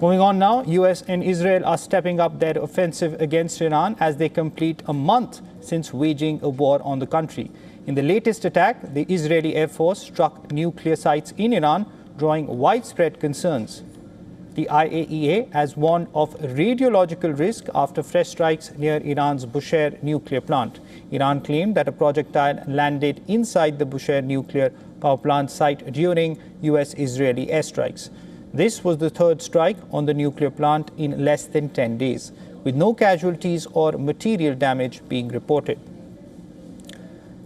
Moving on now, US and Israel are stepping up their offensive against Iran as they complete a month since waging a war on the country. In the latest attack, the Israeli Air Force struck nuclear sites in Iran, drawing widespread concerns. The IAEA has warned of radiological risk after fresh strikes near Iran's Bushehr nuclear plant. Iran claimed that a projectile landed inside the Bushehr nuclear power plant site during US-Israeli airstrikes. This was the third strike on the nuclear plant in less than 10 days, with no casualties or material damage being reported.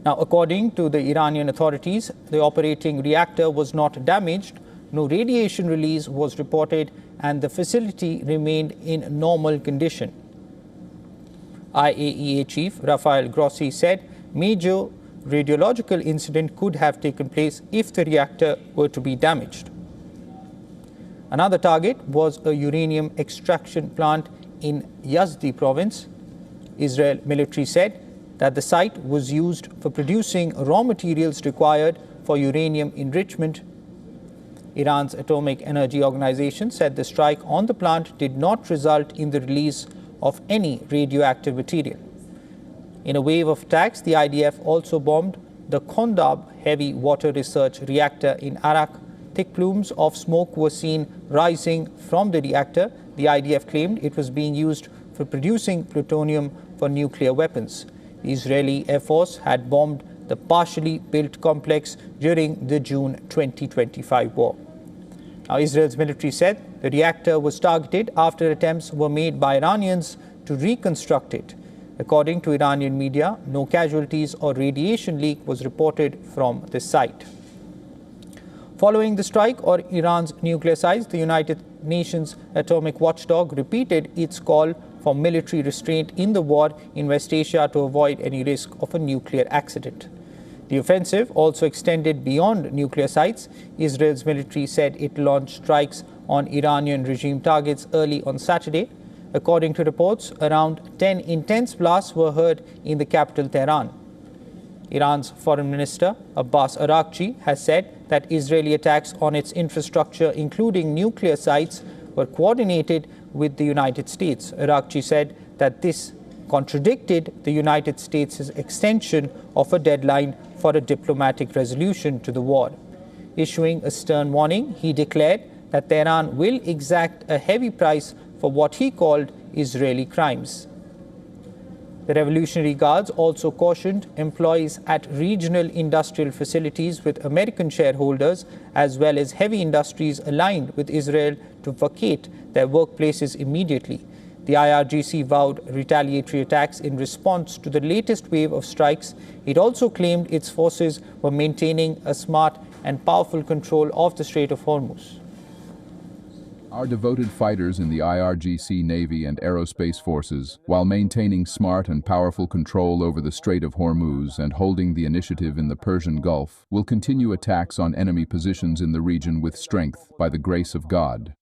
Now, according to the Iranian authorities, the operating reactor was not damaged, no radiation release was reported, and the facility remained in normal condition. IAEA Chief Rafael Grossi said major radiological incident could have taken place if the reactor were to be damaged. Another target was a uranium extraction plant in Yazdi province. Israel military said that the site was used for producing raw materials required for uranium enrichment. Iran's Atomic Energy Organization said the strike on the plant did not result in the release of any radioactive material. In a wave of attacks, the IDF also bombed the Kondab heavy water research reactor in Arak. Thick plumes of smoke were seen rising from the reactor. The IDF claimed it was being used for producing plutonium for nuclear weapons. The Israeli Air Force had bombed the partially built complex during the June 2025 war. Now, Israel's military said the reactor was targeted after attempts were made by Iranians to reconstruct it. According to Iranian media, no casualties or radiation leak was reported from the site. Following the strike on Iran's nuclear sites, the United Nations atomic watchdog repeated its call for military restraint in the war in West Asia to avoid any risk of a nuclear accident. The offensive also extended beyond nuclear sites. Israel's military said it launched strikes on Iranian regime targets early on Saturday. According to reports, around 10 intense blasts were heard in the capital Tehran. Iran's foreign minister, Abbas Araghchi, has said that Israeli attacks on its infrastructure, including nuclear sites, were coordinated with the United States. Araghchi said that this contradicted the United States' extension of a deadline for a diplomatic resolution to the war. Issuing a stern warning, he declared that Tehran will exact a heavy price for what he called Israeli crimes. The Revolutionary Guards also cautioned employees at regional industrial facilities with American shareholders, as well as heavy industries aligned with Israel, to vacate their workplaces immediately. The IRGC vowed retaliatory attacks in response to the latest wave of strikes. It also claimed its forces were maintaining a smart and powerful control of the Strait of Hormuz. Our devoted fighters in the IRGC Navy and Aerospace Forces, while maintaining smart and powerful control over the Strait of Hormuz and holding the initiative in the Persian Gulf, will continue attacks on enemy positions in the region with strength by the grace of God.